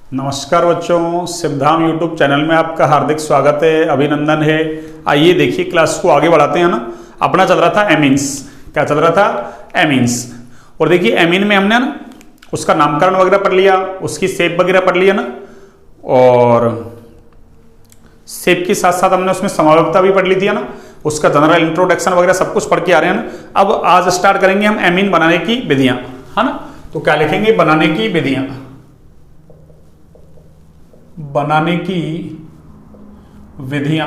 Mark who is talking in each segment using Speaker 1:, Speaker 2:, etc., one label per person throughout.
Speaker 1: नमस्कार बच्चों, Siddham YouTube channel में आपका हार्दिक स्वागत है, अभिनंदन है। आइए देखिए, क्लास को आगे बढ़ाते हैं ना। अपना चल रहा था एमीन्स। क्या चल रहा था? एमीन्स। और देखिए एमीन में हमने ना उसका नामकरण वगैरह पढ़ लिया, उसकी शेप वगैरह पढ़ लिया ना, और शेप के साथ साथ हमने उसमें समवर्गता भी पढ़ ली थी ना, उसका जनरल इंट्रोडक्शन वगैरह सब कुछ पढ़ के आ रहे हैं ना। अब आज स्टार्ट करेंगे हम एमीन बनाने की विधियां, है ना। तो क्या लिखेंगे? बनाने की विधियां। बनाने की विधियां।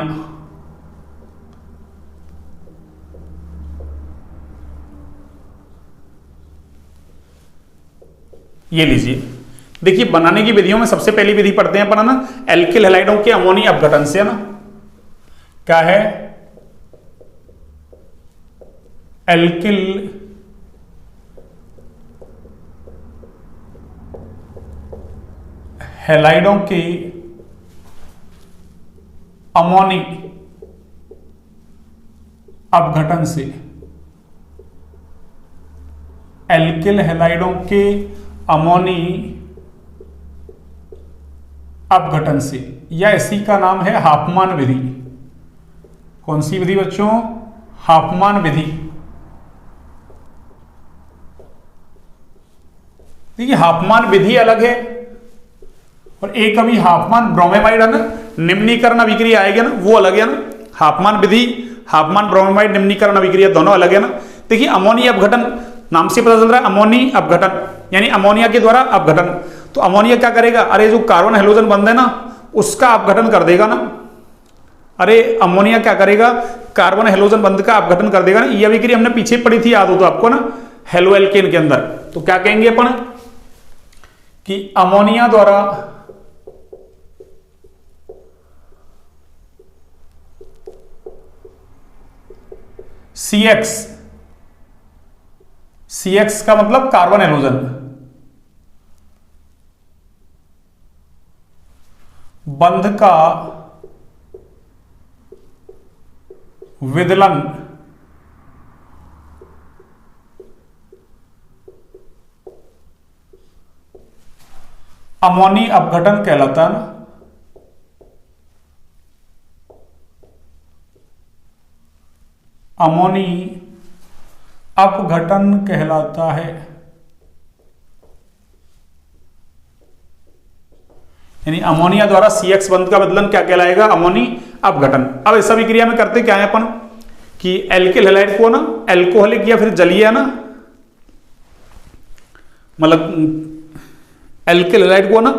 Speaker 1: ये लीजिए, देखिए बनाने की विधियों में सबसे पहली विधि पढ़ते हैं अपन ना, एल्किल हैलाइडों के अमोनी अपघटन से, है ना। क्या है? एल्किल हैलाइडों के अमोनी अपघटन से। एल्किल हैलाइडों के अमोनी अपघटन से, या इसी का नाम है हाफमान विधि। कौन सी विधि बच्चों? हाफमान विधि। देखिए हाफमान विधि अलग है और एक अभी हाफमान ब्रोमेमाइड है ना, निम्नीकरण अभिक्रिया आएगी ना, वो अलग है ना। हाफमान विधि, हाफमान ब्रोमेमाइड निम्नीकरण अभिक्रिया दोनों अलग है ना। देखिए अमोनी अपघटन नाम से पता चल रहा है, अमोनी अपघटन यानी अमोनिया के द्वारा अपघटन। तो अमोनिया क्या करेगा? अरे जो कार्बन हेलोजन बंध है ना, उसका अपघटन कर देगा ना। अरे अमोनिया क्या करेगा? कार्बन हेलोजन बंध का अपघटन कर देगा ना। ये अभिक्रिया हमने पीछे पढ़ी थी, याद हो तो आपको ना, हेलो एल्केन के अंदर। तो क्या कहेंगे अपन कि अमोनिया द्वारा CX, CX का मतलब कार्बन हेलोजन, बंध का विदलन अमोनी अपघटन कहलाता है ना। अमोनी अपघटन कहलाता है, यानी अमोनिया द्वारा CX बंध का बदलन क्या कहलाएगा? अमोनी अपघटन। अब इस अभिक्रिया में करते क्या है अपन कि एल्किल हैलाइड को ना एल्कोहलिक या फिर जलीय है ना, मतलब एल्किल हैलाइड को ना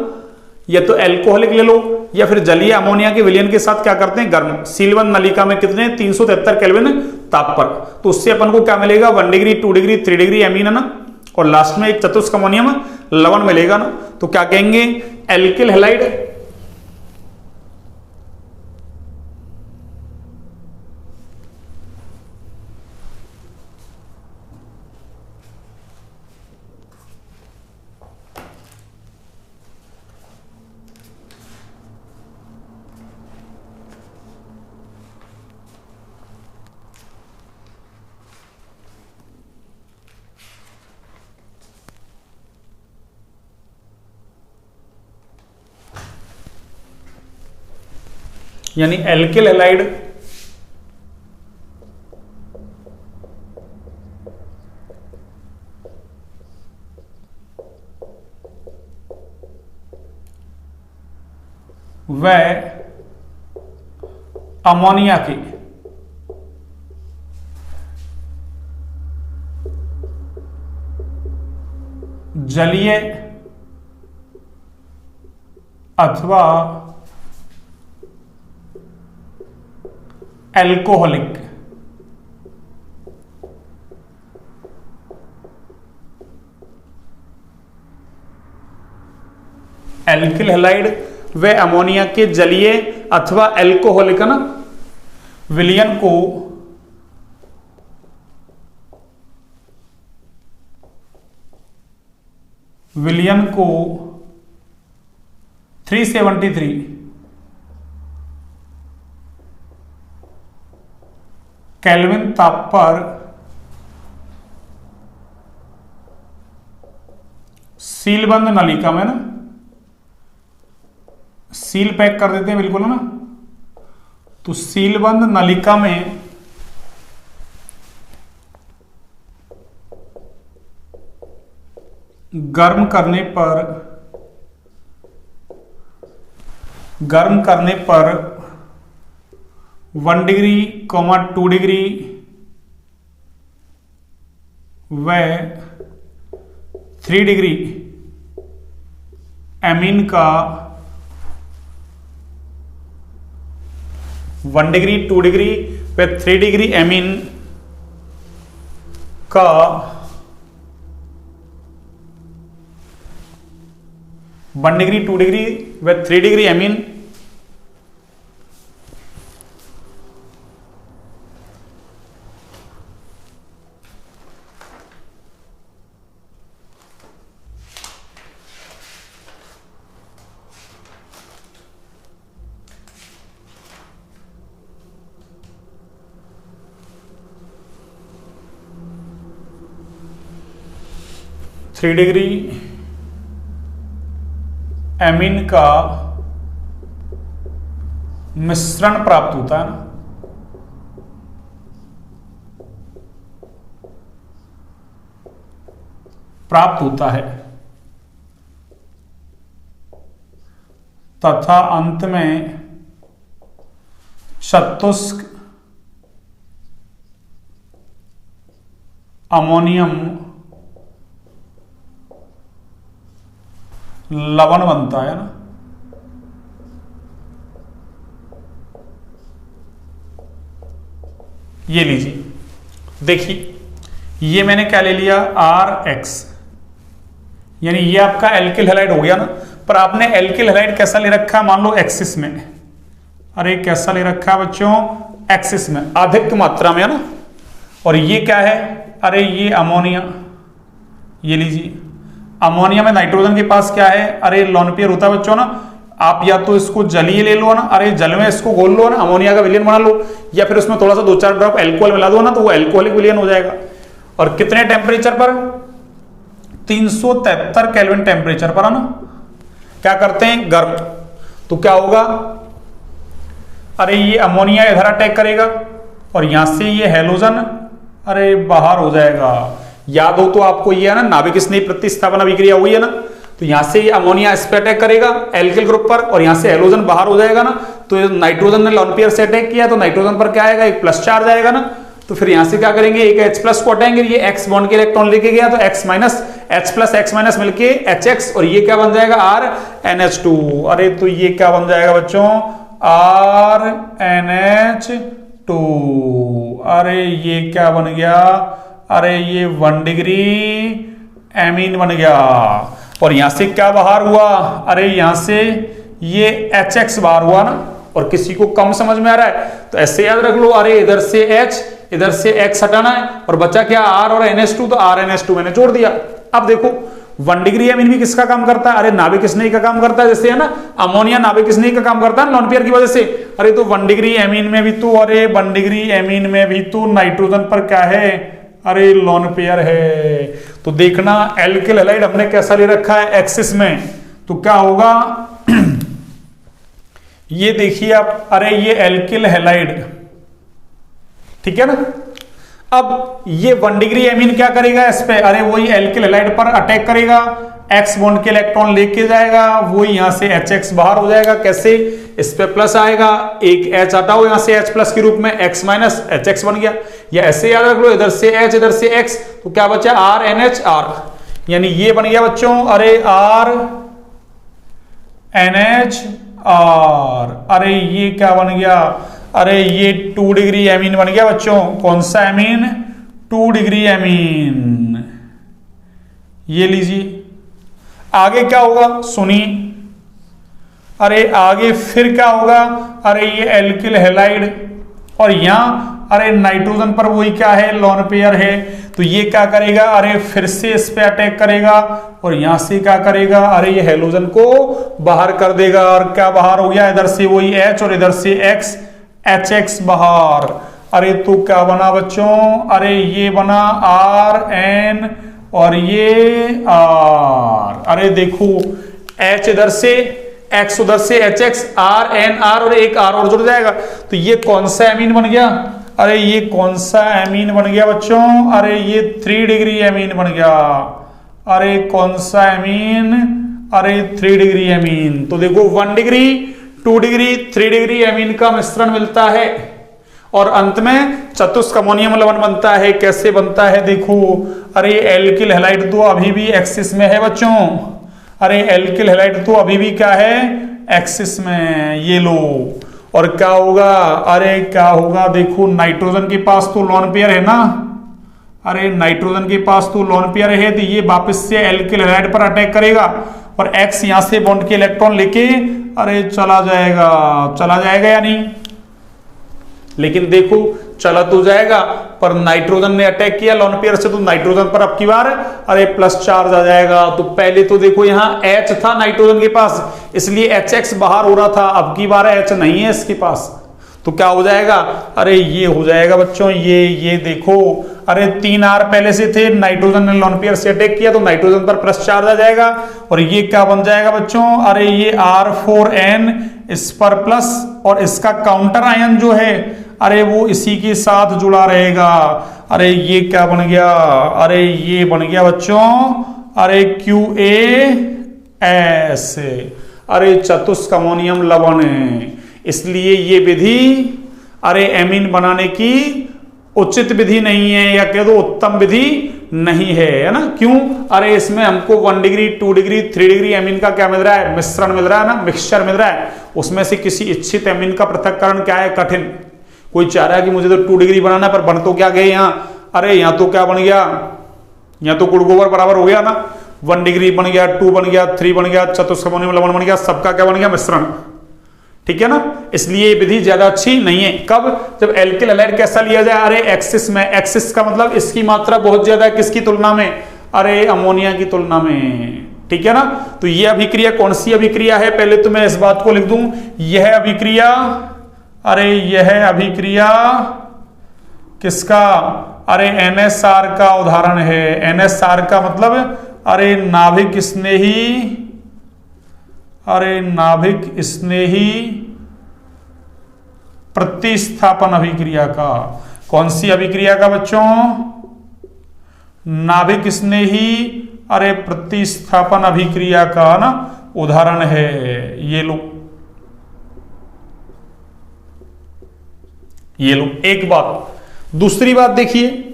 Speaker 1: या तो एल्कोहलिक ले लो या फिर जलीय अमोनिया के विलयन के साथ क्या करते हैं? गर्म सीलबंद नलिका में कितने 373 केल्विन ताप पर। तो उससे अपन को क्या मिलेगा? 1 डिग्री, 2 डिग्री, 3 डिग्री एमीन है ना, और लास्ट में एक चतुष्क अमोनियम लवण मिलेगा ना। तो क्या कहेंगे? एल्किल हैलाइड यानी एल्किल हैलाइड व अमोनिया के जलीय अथवा एल्कोहलिक एल्किल हैलाइड व अमोनिया के जलीय अथवा एल्कोहलिक ना विलयन को विलयन को 373 केल्विन ताप पर सीलबंद नलिका में ना सील पैक कर देते हैं बिल्कुल, है ना। तो सीलबंद नलिका में गर्म करने पर 1 डिग्री 2 डिग्री व 3 डिग्री एमीन का 1 डिग्री 2 डिग्री व 3 डिग्री एमीन का 1 डिग्री 2 डिग्री व 3 degree amine three degree amine का मिश्रण प्राप्त होता है ना, प्राप्त होता है तथा अंत में चतुष्क अमोनियम लवण बनता है ना। ये लीजिए, देखिए ये मैंने क्या ले लिया RX, यानी ये आपका एल्किल हैलाइड हो गया ना। पर आपने एल्किल हैलाइड कैसा ले रखा है, मान लो एक्सिस में। अरे कैसा ले रखा है बच्चों, एक्सिस में, अधिक मात्रा में, है ना। और ये क्या है, अरे ये अमोनिया, ये लीजिए अमोनिया में नाइट्रोजन के पास क्या है, अरे लोन पेयर होता है बच्चों ना। आप या तो इसको जलीय ले लो ना, अरे जल में इसको घोल लो ना, अमोनिया का विलयन बना लो, या फिर उसमें थोड़ा सा 2-4 ड्रॉप एल्कोहल मिला दो ना, तो वो एल्कोहलिक विलयन हो जाएगा। और कितने टेम्परेचर पर, 373 केल्विन टेम्परेचर पर, है ना। क्या करते हैं, गर्म, तो क्या होगा, अरे ये अमोनिया इधर अटैक करेगा और यहां से ये हैलोजन अरे बाहर हो जाएगा। याद हो तो आपको ये है ना, नाभिक स्नेह प्रतिस्थापना विक्रिया हुई है ना। तो यहां से ये अमोनिया इस पे अटैक करेगा एल्किल ग्रुप पर, और यहां से हैलोजन बाहर हो जाएगा ना। तो नाइट्रोजन ने लोन पेयर से अटैक किया, तो नाइट्रोजन पर क्या आएगा, एक प्लस चार्ज आएगा ना। तो फिर यहां से क्या करेंगे, एक H+ को हटाएंगे, ये X बॉन्ड के इलेक्ट्रॉन लेके गया, तो X- H+ X- मिलके HX, और ये क्या बन जाएगा, RNH2। अरे तो ये क्या बन जाएगा बच्चों, RNH2। अरे ये क्या बन गया, अरे ये 1 डिग्री एमीन बन गया। और यहां से क्या बाहर हुआ, अरे यहां से ये HX बाहर हुआ ना। और किसी को कम समझ में आ रहा है तो ऐसे याद रख लो, अरे इधर से H इधर से X हटाना है, और बचा क्या, R और NH2, तो RNH2 मैंने जोड़ दिया। अब देखो 1 डिग्री एमीन भी किसका काम करता है, अरे नाभिक स्नेही का काम करता है, जैसे है ना अमोनिया नाभिक स्नेही का काम करता है लोन पेयर की वजह से। अरे तो 1 डिग्री एमीन में भी तो, अरे 1 डिग्री एमीन में भी तो नाइट्रोजन पर क्या है, अरे लोन पेयर है। तो देखना एल्किल हैलाइड हमने कैसा ले रखा है, एक्सिस में, तो क्या होगा ये देखिए आप, अरे ये एल्किल हैलाइड, ठीक है ना। अब ये 1 डिग्री एमीन क्या करेगा इस पे, अरे वही एल्किल हैलाइड पर अटैक करेगा, X बॉन्ड के इलेक्ट्रॉन लेके जाएगा, वो यहां से HX बाहर हो जाएगा। कैसे, इस पे प्लस आएगा, एक H हटाओ यहां से H+ के रूप में, X- HX बन गया। या ऐसे याद रख लो, इधर से H इधर से X, तो क्या बचा, RNHR, यानी ये बन गया बच्चों, अरे RNHR। अरे ये क्या बन गया, अरे ये 2 डिग्री एमीन बन गया बच्चों। कौन सा एमीन, 2 डिग्री एमीन। ये लीजिए, आगे क्या होगा सुनिए, अरे आगे फिर क्या होगा, अरे ये एल्किल हैलाइड, और यहां अरे नाइट्रोजन पर वही क्या है, लोन पेयर है। तो ये क्या करेगा, अरे फिर से इस पे अटैक करेगा, और यहां से क्या करेगा, अरे ये हैलोजन को बाहर कर देगा। और क्या बाहर हो गया, इधर से वही H और इधर से X, HX बाहर। अरे तो क्या बना बच्चों, अरे ये बना RN और ये R। अरे देखो H इधर से एक्स उधर से HX R NR और एक R और जुड़ जाएगा। तो ये कौन सा एमीन बन गया? अरे ये कौन सा एमीन बन गया बच्चों? अरे ये 3 डिग्री एमीन बन गया। अरे कौन सा एमीन? अरे 3 डिग्री एमीन। तो देखो 1 डिग्री 2 डिग्री 3 डिग्री एमीन का मिश्रण मिलता है और अंत में चतुष्क अमोनियम लवण बनता है। कैसे बनता है देखो, अरे एल्किल हैलाइड तो अभी भी एक्सिस में है बच्चों। अरे एल्किल हैलाइड तो अभी भी क्या है? एक्सिस में। ये लो, और क्या होगा? अरे क्या होगा देखो, नाइट्रोजन के पास तो लोन पेयर है ना। अरे नाइट्रोजन के पास तो लोन पेयर है, तो ये वापस से एल्किल हैलाइड पर अटैक करेगा और एक्स यहां से बॉन्ड के इलेक्ट्रॉन लेके अरे चला जाएगा या नहीं? लेकिन देखो चला तो जाएगा, पर नाइट्रोजन ने अटैक किया लोन पेयर से, तो नाइट्रोजन पर अब की बार अरे प्लस चार्ज आ जाएगा। तो पहले तो देखो यहाँ H था नाइट्रोजन के पास, इसलिए HX बाहर हो रहा था, अब की बार H नहीं है इसके पास, तो क्या हो जाएगा? अरे ये हो जाएगा बच्चों, ये देखो, अरे 3 R पहले से थे, नाइट्रोजन ने लोन पेयर से अटैक किया तो नाइट्रोजन पर प्लस चार्ज आ जाएगा और ये क्या बन जाएगा बच्चों? अरे ये R4N इस पर प्लस, और इसका काउंटर आयन जो है अरे वो इसी के साथ जुड़ा रहेगा। अरे ये क्या बन गया? अरे ये बन गया बच्चों अरे QaS, अरे चतुष्क अमोनियम लवण। इसलिए ये विधि अरे एमीन बनाने की उचित विधि नहीं है, या कह दो उत्तम विधि नहीं है ना। क्यों? अरे इसमें हमको 1 डिग्री 2 डिग्री 3 डिग्री एमीन का क्या मिल रहा है? मिश्रण मिल रहा है ना, मिक्सचर मिल रहा है। उसमें से किसी इच्छित एमीन का पृथक्करण क्या है? कठिन। कोई चाह रहा है कि मुझे तो 2 डिग्री बनाना, पर बन तो क्या गए यहाँ? अरे यहाँ तो क्या बन गया? यहाँ तो गुड़ गोबर बराबर हो गया ना। 1 डिग्री बन गया, 2 बन गया, 3 बन गया, चतुष्क अमोनियम लवण बन गया, सबका क्या बन गया? मिश्रण। ठीक है ना। इसलिए ये विधि ज्यादा अच्छी नहीं है। कब? जब एल्किल हैलाइड कैसा लिया जाए? अरे एक्सिस में। एक्सिस का मतलब इसकी मात्रा बहुत ज्यादा है, किसकी तुलना में? अरे अमोनिया की तुलना में। ठीक है ना। तो यह अभिक्रिया कौन सी अभिक्रिया है? पहले तो मैं इस बात को लिख दूं, यह अभिक्रिया, अरे यह अभिक्रिया किसका? अरे NSR का उदाहरण है। NSR का मतलब अरे नाभिक स्नेही, अरे नाभिक स्नेही प्रतिस्थापन अभिक्रिया का। कौन सी अभिक्रिया का बच्चों? नाभिक स्नेही अरे प्रतिस्थापन अभिक्रिया का ना उदाहरण है। ये लो, ये लो एक बात। दूसरी बात देखिए,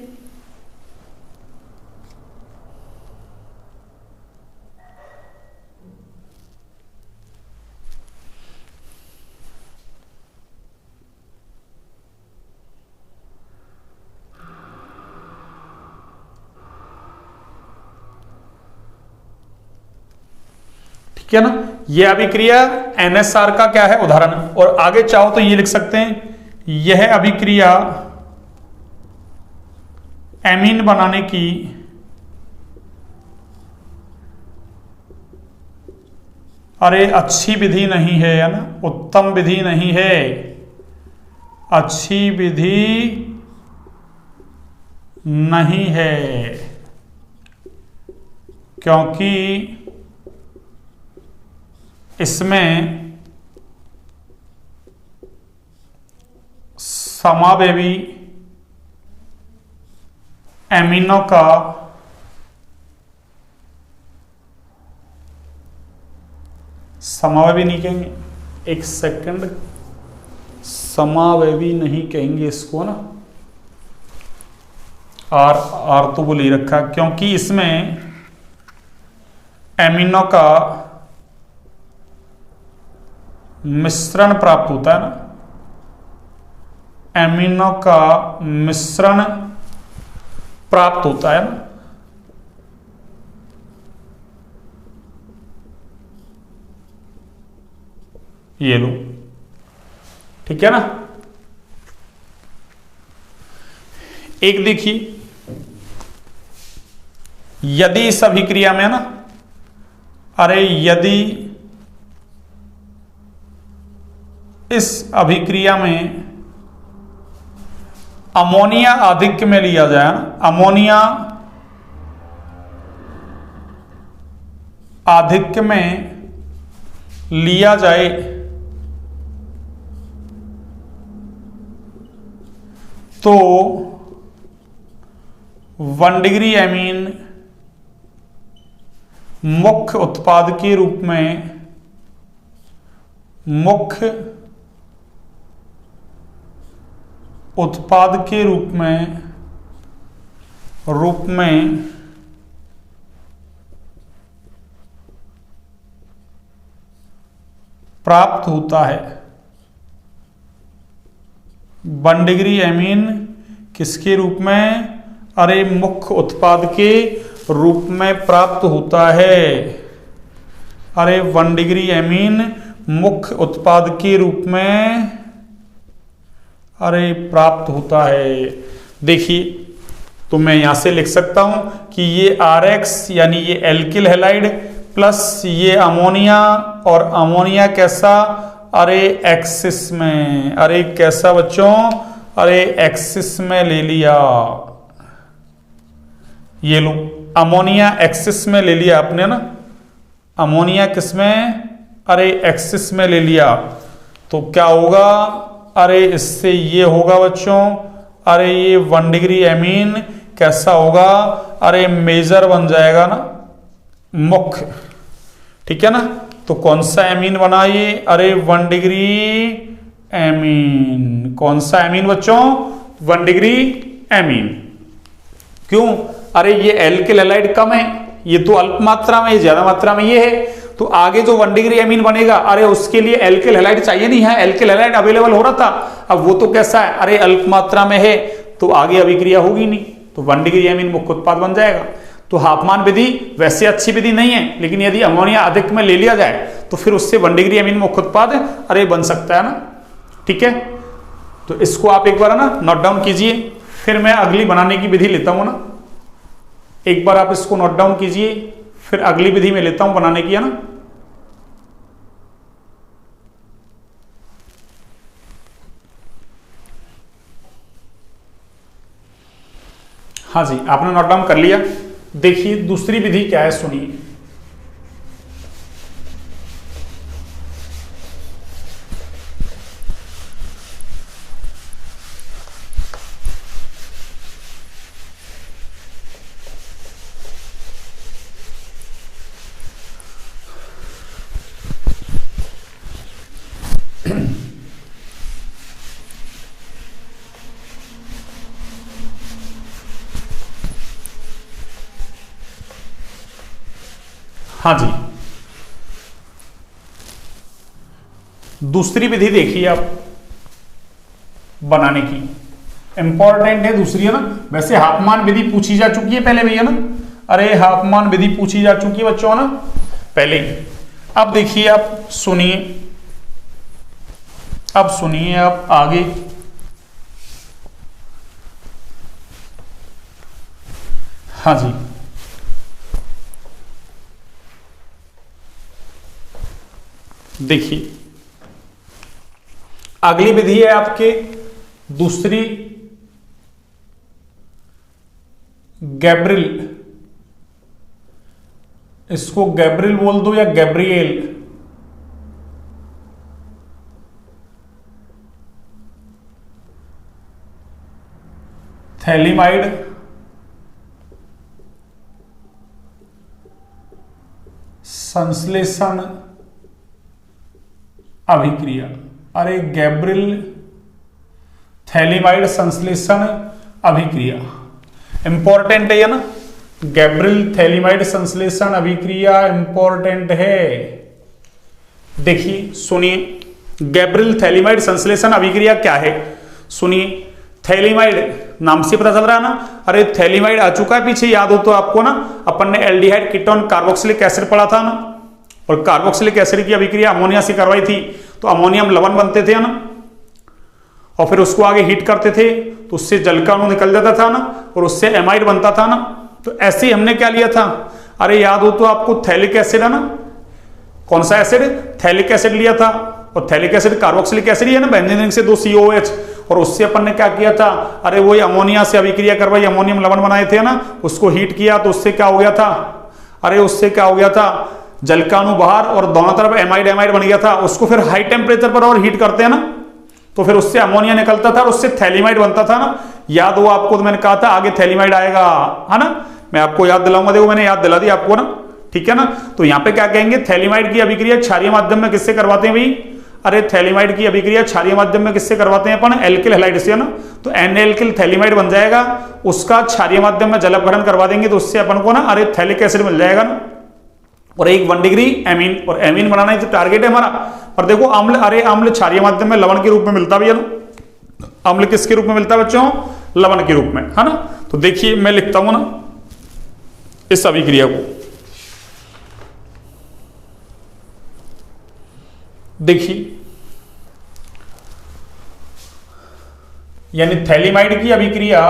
Speaker 1: ठीक है ना। यह अभिक्रिया NSR का क्या है? उदाहरण। और आगे चाहो तो ये लिख सकते हैं, यह अभिक्रिया एमीन बनाने की अरे अच्छी विधि नहीं है, है ना, उत्तम विधि नहीं है, अच्छी विधि नहीं है, क्योंकि इसमें समावेवी एमिनो का समावेवी नहीं कहेंगे, एक सेकंड, समावेवी नहीं कहेंगे इसको ना, आर तो बोल ही रखा, क्योंकि इसमें एमिनो का मिश्रण प्राप्त होता है ना, एमिनो का मिश्रण प्राप्त होता है ना। ये लो, ठीक है ना। एक देखिए, यदि इस अभिक्रिया में ना, अरे यदि इस अभिक्रिया में अमोनिया आधिक्य में लिया जाए ना, अमोनिया आधिक्य में लिया जाए तो 1 डिग्री एमीन मुख्य उत्पाद के रूप में प्राप्त होता है। 1 डिग्री एमीन किसके रूप में? अरे मुख्य उत्पाद के रूप में प्राप्त होता है। अरे 1 डिग्री एमीन मुख्य उत्पाद के रूप में अरे प्राप्त होता है। देखिए, तो मैं यहां से लिख सकता हूं कि ये RX यानी ये एल्किल हैलाइड प्लस ये अमोनिया, और अमोनिया कैसा? अरे एक्सिस में। अरे कैसा बच्चों? अरे एक्सिस में ले लिया। ये लो, अमोनिया एक्सिस में ले लिया आपने ना। अमोनिया किसमें? अरे एक्सिस में ले लिया। तो क्या होगा? अरे इससे ये होगा बच्चों, अरे ये 1 डिग्री एमीन कैसा होगा? अरे मेजर बन जाएगा ना, मुख्य। ठीक है ना? तो कौन सा एमीन बना ये? अरे 1 डिग्री एमीन। कौन सा एमीन बच्चों? 1 डिग्री एमीन। क्यों? अरे ये एल्किल हैलाइड कम है, ये तो अल्प मात्रा में, ज्यादा मात्रा में ये है। तो आगे जो 1 डिग्री एमीन बनेगा, अरे उसके लिए एल्किल हैलाइड चाहिए नहीं है। एल्किल हैलाइड अवेलेबल हो रहा था, अब वो तो कैसा है? अरे अल्प मात्रा में है, तो आगे अभिक्रिया होगी नहीं, तो 1 डिग्री एमीन मुख्य उत्पाद बन जाएगा। तो हाफमान विधि वैसे अच्छी विधि नहीं है, लेकिन यदि अमोनिया अधिक में ले लिया जाए तो फिर उससे 1 डिग्री एमीन मुख्य उत्पाद अरे बन सकता है ना। ठीक है, तो इसको आप एक बार ना नोट डाउन कीजिए, फिर मैं अगली बनाने की विधि लेता हूं ना। एक बार आप इसको नोट डाउन कीजिए, फिर अगली विधि में लेता हूं बनाने की, है ना। हाँ जी, आपने नोट डाउन कर लिया। देखिए दूसरी विधि क्या है, सुनिए। हाँ जी, दूसरी विधि देखिए आप बनाने की, इंपॉर्टेंट है दूसरी, है ना। वैसे हाफमान विधि पूछी जा चुकी है पहले भैया ना। अरे हाफमान विधि पूछी जा चुकी है बच्चों ना पहले। अब देखिए आप सुनिए, अब सुनिए आप आगे। हाँ जी, देखिए अगली विधि है आपके दूसरी, गैब्रिल। इसको गैब्रिल बोल दो या गैब्रिएल। थैलिमाइड संश्लेषण अभिक्रिया। अरे गैब्रिल थैलिमाइड संश्लेषण अभिक्रिया इंपॉर्टेंट है ना। गैब्रिल थैलिमाइड संश्लेषण अभिक्रिया इंपॉर्टेंट है। देखिए सुनिए, गैब्रिल थैलिमाइड संश्लेषण अभिक्रिया क्या है, सुनिए। थैलिमाइड नाम से पता चल रहा है ना। अरे थैलिमाइड आ चुका है पीछे, याद हो तो आपको ना, अपन ने एल्डिहाइड कीटोन कार्बोक्सिलिक एसिड पढ़ा था ना, और कार्बोक्सिलिक एसिड की अभिक्रिया अमोनिया से करवाई थी, तो अमोनियम लवण बनते थे ना, और फिर उसको आगे हीट करते थे तो उससे जल का अणु निकल जाता था ना, और उससे एमाइड बनता था ना। तो ऐसे ही हमने क्या लिया था, अरे याद हो तो आपको थैलिक एसिड है ना, कौन सा एसिड, थैलिक एसिड लिया था, और थैलिक एसिड कार्बोक्सिलिक एसिड है ना, बेंजीन रिंग से 2 COOH, और उससे अपन ने क्या किया था, अरे वही अमोनिया से अभिक्रिया करवाई, अमोनियम लवण बनाए थे ना, उसको हीट किया तो उससे क्या हो गया था, अरे उससे क्या हो गया था, जल का अणु बाहर और दोनों तरफ एमाइड एमाइड बन गया था, उसको फिर हाई टेम्परेचर पर और हीट करते हैं ना, तो फिर उससे अमोनिया निकलता था और उससे थैलीमाइड बनता था ना। याद हो आपको, तो मैंने कहा था आगे थैलीमाइड आएगा, है ना, मैं आपको याद दिलाऊंगा, देखो मैंने याद दिला दी आपको ना, ठीक है ना। तो यहां पे क्या कहेंगे, थैलीमाइड की अभिक्रिया क्षारीय माध्यम में किससे करवाते हैं भाई, अरे थैलीमाइड की अभिक्रिया क्षारीय माध्यम में किससे करवाते हैं अपन, एल्किल हैलाइड से, है ना। तो एन एल्किल थैलीमाइड बन जाएगा, उसका क्षारीय माध्यम में जल अपघटन करवा देंगे तो उससे अपन को ना अरे थैलिक एसिड मिल जाएगा ना, और 1 डिग्री एमीन, और एमीन बनाना ही तो टारगेट है हमारा। पर देखो अम्ल, अरे अम्ल क्षारीय माध्यम में लवण के रूप में मिलता भी है ना, अम्ल किसके रूप में मिलता है बच्चों, लवण के रूप में, है ना। तो देखिए मैं लिखता हूं ना इस अभिक्रिया को, देखिए यानी थैलीमाइड की अभिक्रिया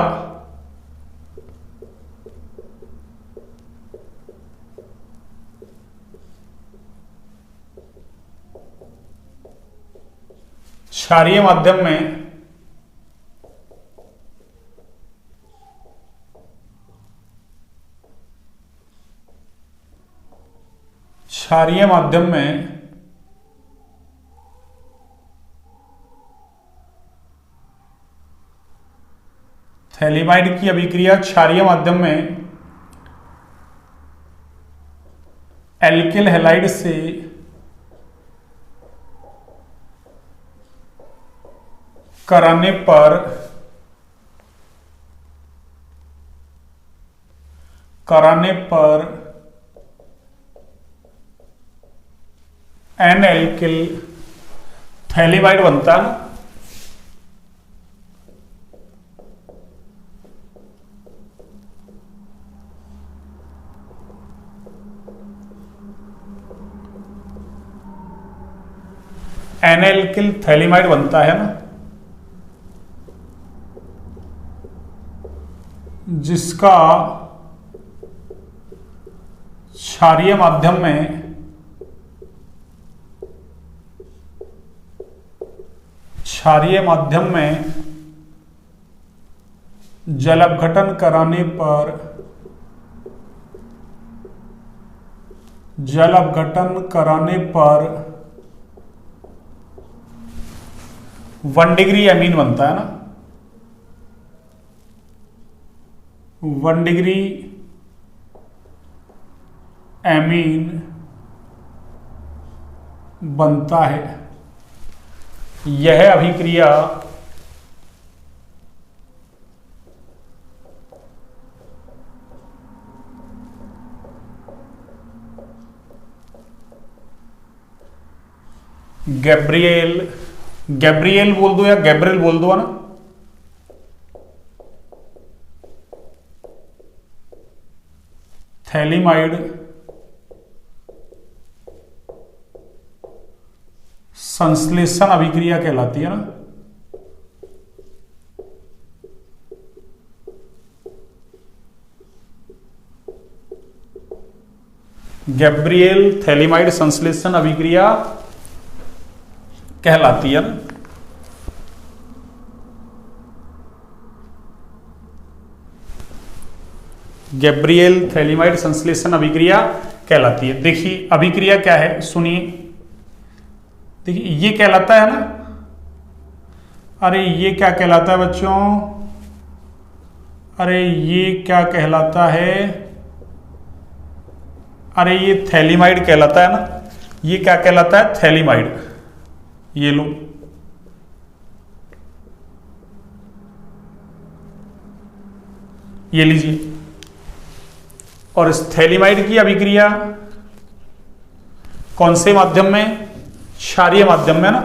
Speaker 1: क्षारीय माध्यम में थैलीमाइड की अभिक्रिया क्षारीय माध्यम में एल्किल हैलाइड से कराने पर एन एल्किल थैलीमाइड बनता है। एन एल्किल थैलीमाइड बनता है ना, जिसका क्षारीय माध्यम में जल अपघटन कराने पर 1 डिग्री एमीन बनता है ना, 1 डिग्री एमीन बनता है। यह अभिक्रिया गैब्रिएल बोल दो या गैब्रियल बोल दो, है ना, थैलीमाइड संश्लेषण अभिक्रिया कहलाती है ना। गैब्रिएल थैलीमाइड संश्लेषण अभिक्रिया कहलाती है ना। गैब्रिएल थैलीमाइड संश्लेषण अभिक्रिया कहलाती है। देखिए अभिक्रिया क्या है, सुनिए, देखिए ये कहलाता है ना, अरे ये क्या कहलाता है बच्चों, अरे ये क्या कहलाता है, अरे ये थैलीमाइड कहलाता है ना, ये क्या कहलाता है, थैलीमाइड। ये लो, ये लीजिए। और इस थैलीमाइड की अभिक्रिया कौन से माध्यम में, क्षारीय माध्यम में ना।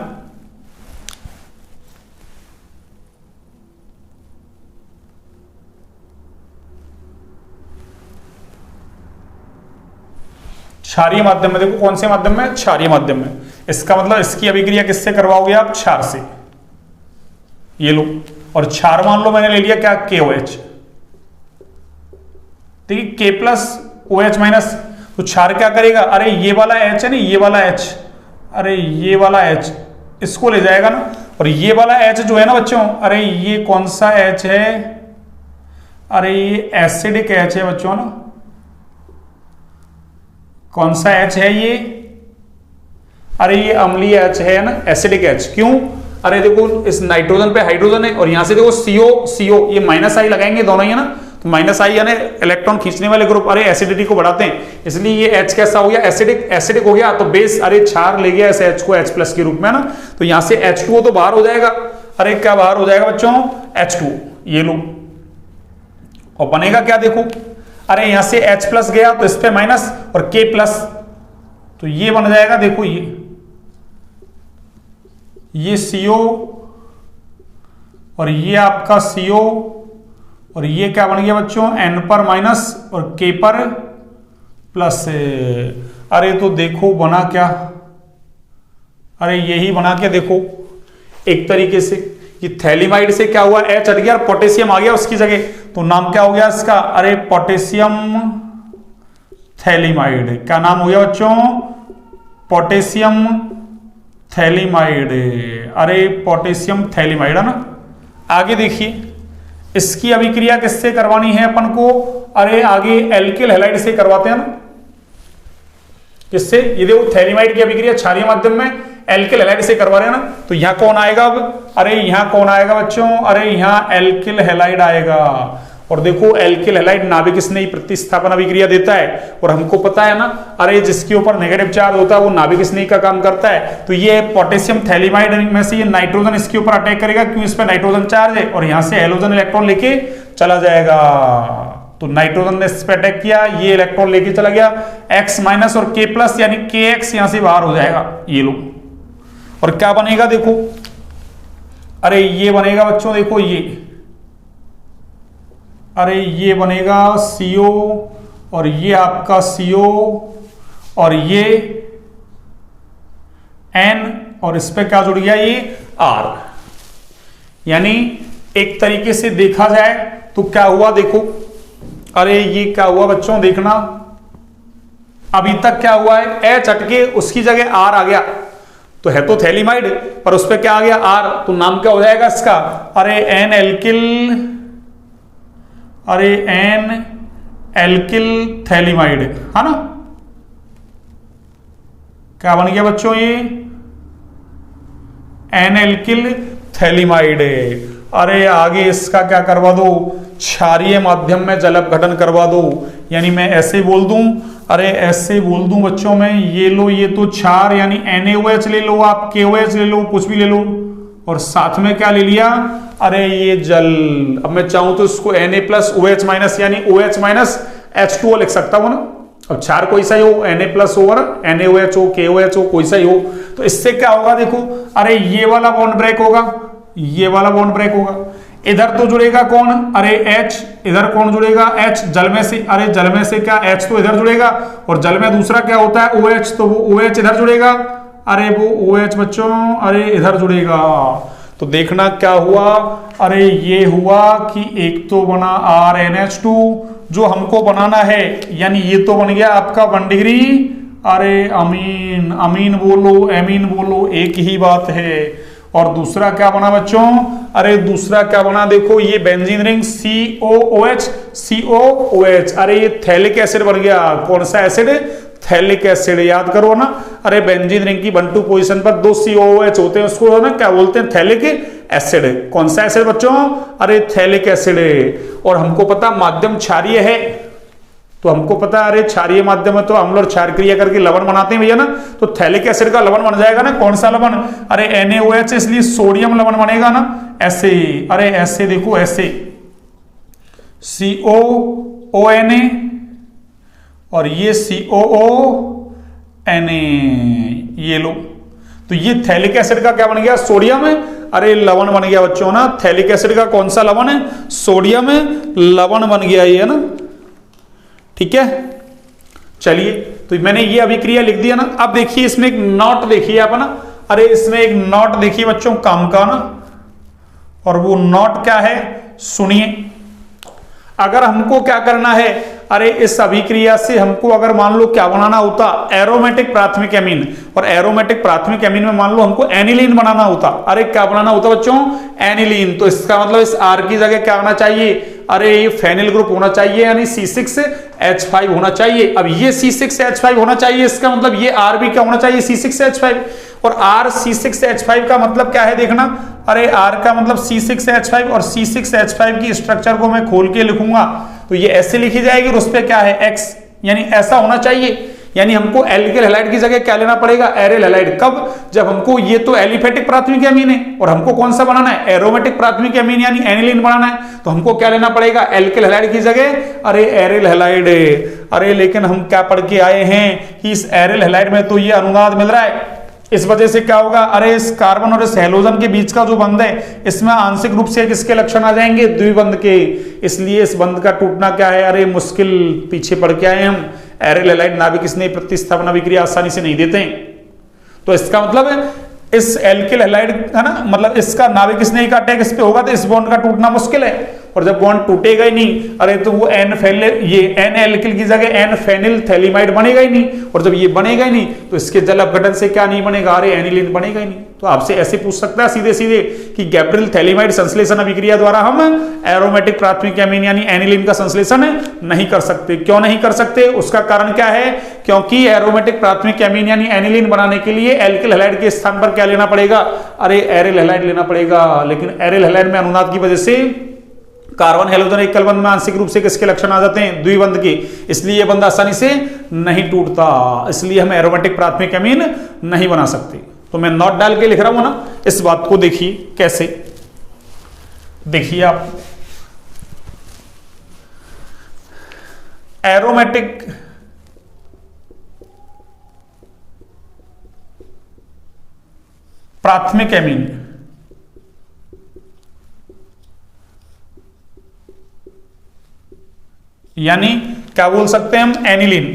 Speaker 1: क्षारीय माध्यम में, देखो कौन से माध्यम में, क्षारीय माध्यम में। इसका मतलब इसकी अभिक्रिया किससे करवाओगे आप, क्षार से। ये लो, और क्षार मान लो मैंने ले लिया क्या, KOH। देखिए K प्लस OH माइनस, तो क्षार क्या करेगा, अरे ये वाला H है ना, ये वाला H, अरे ये वाला H इसको ले जाएगा ना, और ये वाला H जो है ना बच्चों, अरे ये कौन सा H है, अरे ये एसिडिक H है बच्चों ना, कौन सा H है ये? अरे ये अम्लीय H है ना, एसिडिक H। क्यों? अरे देखो इस नाइट्रोजन पे हाइड्रोजन है और यहां से देखो CO ये माइनस आई लगाएंगे दोनों ही है ना, तो माइनस आई यानी इलेक्ट्रॉन खींचने वाले ग्रुप, अरे एसिडिटी को बढ़ाते हैं, इसलिए ये H कैसा हो गया? एसिडिक हो गया। तो बेस अरे क्षार ले गया इस H को H प्लस के रूप में ना, तो यहां से H2O तो बाहर हो जाएगा। अरे क्या बाहर हो जाएगा बच्चों? H2, ये लो। और बनेगा क्या देखो, अरे यहां से H प्लस गया तो इस पे माइनस और K प्लस, तो ये बन जाएगा देखो ये CO और ये आपका CO और ये क्या बन गया बच्चों? N पर माइनस और K पर प्लस। अरे तो देखो बना क्या, अरे यही बना के देखो एक तरीके से, कि थैलीमाइड से क्या हुआ? H हट गया और पोटेशियम आ गया उसकी जगह, तो नाम क्या हो गया इसका? अरे पोटेशियम थैलीमाइड। क्या नाम हो गया बच्चों? Potassium phthalimide. अरे पोटेशियम थैलीमाइड है ना। आगे देखिए इसकी अभिक्रिया किससे करवानी है अपन को? अरे आगे एल्किल हैलाइड से करवाते हैं ना। किससे? ये देखो थैलीमाइड की अभिक्रिया क्षारीय माध्यम में एल्किल हैलाइड से करवा रहे हैं ना, तो यहां कौन आएगा अब? अरे यहां कौन आएगा बच्चों? अरे यहां एल्किल हैलाइड आएगा। और देखो एल्किल हैलाइड नाभिक स्नेही प्रतिस्थापन अभिक्रिया देता है, और हमको पता है ना, अरे जिसके ऊपर नेगेटिव चार्ज होता है वो नाभिक स्नेही का काम करता है। तो ये पोटेशियम थैलीमाइड में से ये नाइट्रोजन इसके ऊपर अटैक करेगा, क्यों? इस पर नाइट्रोजन चार्ज है और यहां से हैलोजन इलेक्ट्रॉन लेके चला जाएगा। तो नाइट्रोजन ने इस पर अटैक किया, ये इलेक्ट्रॉन लेके चला गया, X माइनस और K प्लस यानी KX यहां से बाहर हो जाएगा, ये लो। और क्या बनेगा देखो, अरे ये बनेगा बच्चों देखो अरे ये बनेगा CO और ये आपका CO और ये N और इस पे क्या जुड़ गया? ये R। यानी एक तरीके से देखा जाए तो क्या हुआ देखो, अरे ये क्या हुआ बच्चों देखना, अभी तक क्या हुआ है? H हटके उसकी जगह R आ गया, तो है तो थैलीमाइड पर उस पे क्या आ गया? R। तो नाम क्या हो जाएगा इसका? अरे N एल्किल थैलीमाइड, है ना। क्या बन गया बच्चों? ये N एल्किल थैलीमाइड। अरे आगे इसका क्या करवा दो? क्षारीय माध्यम में जल अपघटन करवा दो। यानी मैं ऐसे बोल दूं, अरे ऐसे बोल दूं बच्चों में, ये लो, ये तो क्षार यानी NaOH ले लो, आप KOH ले लो, कुछ भी ले लो, और साथ में क्या ले लिया? अरे ये जल। अब मैं चाहूं तो इसको Na प्लस OH माइनस यानी OH माइनस H2O लिख सकता हूं ना। अब क्षार कोई सा ही हो, Na प्लस ओवर NaOH हो, KOH हो, कोई सा ही हो, तो इससे क्या होगा देखो, अरे ये वाला बॉन्ड ब्रेक होगा, ये वाला बॉन्ड ब्रेक होगा। इधर तो जुड़ेगा कौन? अरे H। इधर कौन जुड़ेगा? H। जल में से, अरे जल में से क्या H तो इधर जुड़ेगा, और जल में दूसरा क्या होता है? OH, तो वो OH इधर जुड़ेगा, अरे वो OH बच्चों अरे इधर जुड़ेगा। तो देखना क्या हुआ, अरे ये हुआ कि एक तो बना RnH2 जो हमको बनाना है, यानी ये तो बन गया आपका 1 डिग्री, अरे अमीन, अमीन बोलो, एमीन बोलो, एक ही बात है। और दूसरा क्या बना बच्चों? अरे दूसरा क्या बना देखो, ये बेंजीन रिंग COOH, COOH, अरे ये थैलिक एसिड बन गया। कौन सा एसिड? Phthalic acid. याद करो ना, अरे बेंजीन रिंग की 1-2 पोजीशन पर 2 COOH होते हैं, उसको ना क्या बोलते हैं? Phthalic acid. कौन सा एसिड बच्चों? अरे थैलिक एसिड। और हमको पता माध्यम क्षारीय है, तो हमको पता है अरे क्षारीय माध्यम में तो अम्ल और क्षार क्रिया करके लवण बनाते हैं भैया ना, तो थैलिक एसिड का लवण बन जाएगा ना। कौन सा लवण? अरे NaOH, इसलिए सोडियम लवण बनेगा ना, ऐसे। अरे ऐसे देखो, ऐसे COONA और ये COONA, ये लो। तो ये थैलिक एसिड का क्या बन गया? सोडियम है, अरे लवण बन गया बच्चों ना। थैलिक एसिड का कौन सा लवण है? सोडियम है, लवण बन गया ये ना, ठीक है। चलिए, तो मैंने ये अभिक्रिया लिख दिया ना। अब देखिए इसमें एक नॉट देखिए आप ना, अरे इसमें एक नॉट देखिए बच्चों काम का ना, और वो नॉट क्या है सुनिए। अगर हमको क्या करना है, अरे इस अभिक्रिया से हमको अगर मान लो क्या बनाना होता, एरोमेटिक प्राथमिक एमीन, और एरोमेटिक प्राथमिक एमीन में मान लो हमको एनिलीन बनाना होता। अरे क्या बनाना होता बच्चों? एनिलीन। तो इसका मतलब इस R की जगह क्या होना चाहिए? अरे ये फेनिल ग्रुप होना चाहिए, यानी C6 H5 होना चाहिए। अब ये C6H5 होना चाहिए, इसका मतलब ये R भी क्या होना चाहिए, C6H5। और R C6H5 का मतलब क्या है देखना, अरे R का मतलब C6H5 और C6H5 की स्ट्रक्चर को मैं खोल के लिखूंगा तो ये ऐसे लिखी जाएगी और उस पर क्या है X, यानी ऐसा होना चाहिए। यानी हमको एल्किल हैलाइड की जगह क्या लेना पड़ेगा, एरिल हैलाइड। कब, जब हमको ये तो एलिफेटिक प्राथमिक अमीन है और हमको कौन सा बनाना है, एरोमेटिक प्राथमिक अमीन यानी एनिलीन बनाना है, तो हमको क्या लेना पड़ेगा, एल्किल हैलाइड की जगह अरे एरिल हैलाइड। अरे लेकिन हम क्या पढ़ के आए हैं कि इस एरिल हैलाइड में तो ये अनुनाद मिल रहा है, इस वजह से क्या होगा, अरे इस कार्बन और इस हैलोजन के बीच का जो बंध है इसमें आंशिक रूप से किसके लक्षण आ जाएंगे, द्विबंध के। इसलिए इस बंध का टूटना क्या है, अरे मुश्किल, पीछे पढ़ के आए हम, एरिल हैलाइड नाभिक स्नेह प्रतिस्थापन अभिक्रिया आसानी से नहीं देते हैं। तो इसका मतलब इस एल्किल हैलाइड है ना, मतलब इसका नाभिक स्नेह का अटैक इस पे होगा तो इस बॉन्ड का टूटना मुश्किल है। और जब बॉन्ड टूटेगा ही नहीं, अरे तो वो ये एन एल्किल की जगह एन फेनिल थैलिमाइड बनेगा ही नहीं, और जब ये बनेगा ही नहीं तो इसके जल अपघटन से क्या नहीं बनेगा, अरे एनिलीन बनेगा ही नहीं। तो आपसे ऐसे पूछ सकता है सीधे सीधे कि गैब्रियल थैलिमाइड संश्लेषण अभिक्रिया द्वारा हम एरोमेटिक प्राथमिक अमीन यानी एनिलीन का संश्लेषण नहीं कर सकते। क्यों नहीं कर सकते, उसका कारण क्या है, क्योंकि एरोमेटिक प्राथमिक अमीन यानी एनिलीन बनाने के लिए एल्किल हैलाइड के स्थान पर क्या लेना पड़ेगा, अरे एरिल हैलाइड लेना पड़ेगा। लेकिन एरिल हैलाइड में अनुनाद की वजह से कार्बन हैलोजन एकल बंध में आंशिक रूप से किसके लक्षण आ जाते हैं, द्विबंध के, इसलिए यह बंध आसानी से नहीं टूटता, इसलिए हम एरोमेटिक प्राथमिक अमीन नहीं बना सकते। तो मैं नोट डाल के लिख रहा हूं ना, इस बात को देखिए कैसे, देखिए आप एरोमेटिक प्राथमिक अमीन यानी क्या बोल सकते हैं हम, एनिलीन।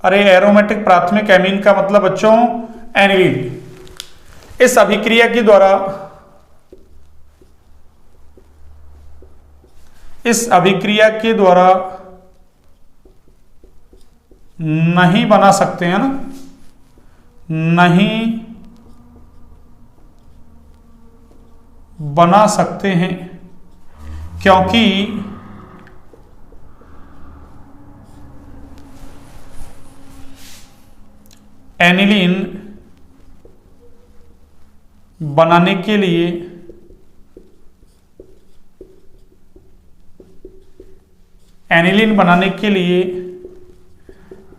Speaker 1: अरे एरोमेटिक प्राथमिक अमीन का मतलब बच्चों एनिलीन। इस अभिक्रिया के द्वारा, इस अभिक्रिया के द्वारा नहीं बना सकते हैं ना, नहीं बना सकते हैं, क्योंकि एनिलीन बनाने के लिए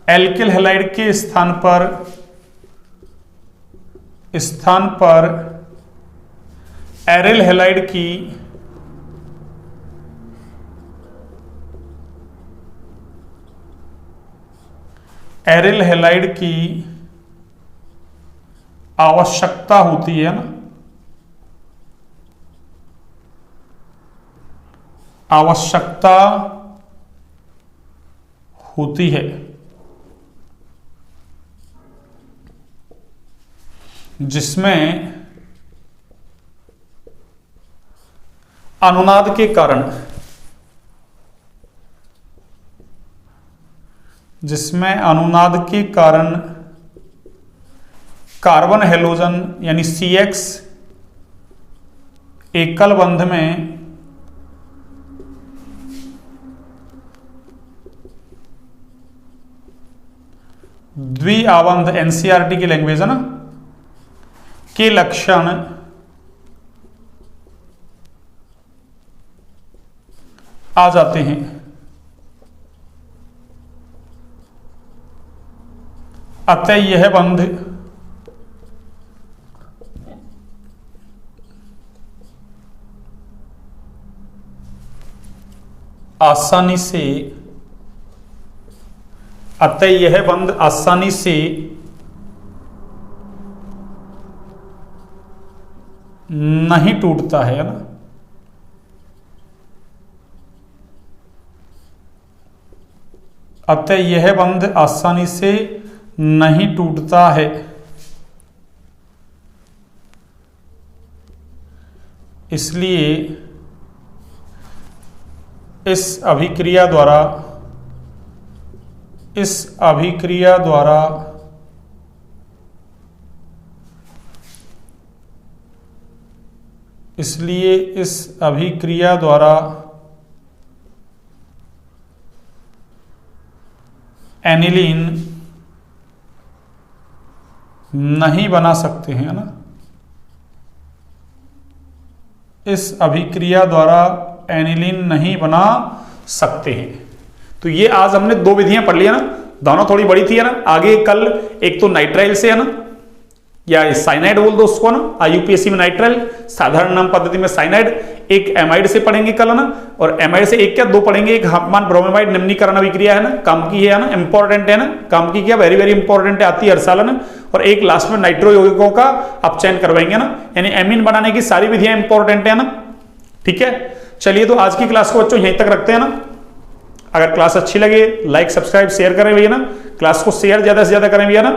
Speaker 1: एल्किल हैलाइड के स्थान पर एरिल हैलाइड की आवश्यकता होती है ना, आवश्यकता होती है, जिसमें अनुनाद के कारण, कार्बन हैलोजन यानी CX एकल बंध में द्विआबंध, NCERT की लैंग्वेज है ना, के लक्षण आ जाते हैं। अतः यह बंध आसानी से नहीं टूटता है ना, अतः यह बंध आसानी से नहीं टूटता है, इसलिए इस अभिक्रिया द्वारा एनिलीन नहीं बना सकते हैं, है ना, इस अभिक्रिया द्वारा एनिलीन नहीं बना सकते हैं। तो ये आज हमने दो विधियां पढ़ लिया ना, दोनों थोड़ी बड़ी थी, है ना। आगे कल एक तो नाइट्राइल से, है ना, या साइनाइड बोल दो उसको ना, आईयूपीएससी में नाइट्राइल, साधारण नाम पद्धति में साइनाइड, एक एमाइड से पढ़ेंगे कल, है ना। और एमाइड से एक क्या दो पढ़ेंगे, एक हाफमान ब्रोमेमाइड निम्नीकरण अभिक्रिया, है ना, काम की है ना, इंपॉर्टेंट है ना, काम की क्या, वेरी वेरी इंपॉर्टेंट है, आती है हर साल, है ना। और एक लास्ट में नाइट्रो यौगिकों का अपचयन करवाएंगे ना, यानी एमीन बनाने की सारी विधियां इंपॉर्टेंट है ना। ठीक है, चलिए तो आज की क्लास को बच्चों यहीं तक रखते हैं ना। अगर क्लास अच्छी लगे लाइक सब्सक्राइब शेयर करें भैया ना, क्लास को शेयर ज्यादा से ज्यादा करें भैया ना।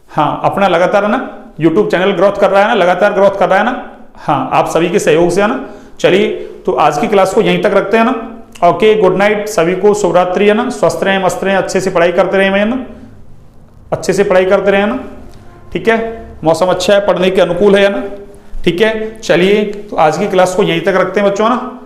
Speaker 1: हाँ, अपना लगातार, है ना, यूट्यूब चैनल ग्रोथ कर रहा है ना, लगातार ग्रोथ कर रहा है ना। हाँ, आप सभी के सहयोग से, है ना। चलिए तो आज की क्लास को यहीं तक रखते हैं ना। ओके, गुड नाइट सभी को, शुभ रात्रि, है ना, स्वस्थ रहें, मस्त रहें, अच्छे से पढ़ाई करते रहें भैया ना, अच्छे से पढ़ाई करते रहें ना। ठीक है, मौसम अच्छा है, पढ़ने के अनुकूल है ना। ठीक है, चलिए तो आज की क्लास को यहीं तक रखते हैं बच्चों, है ना।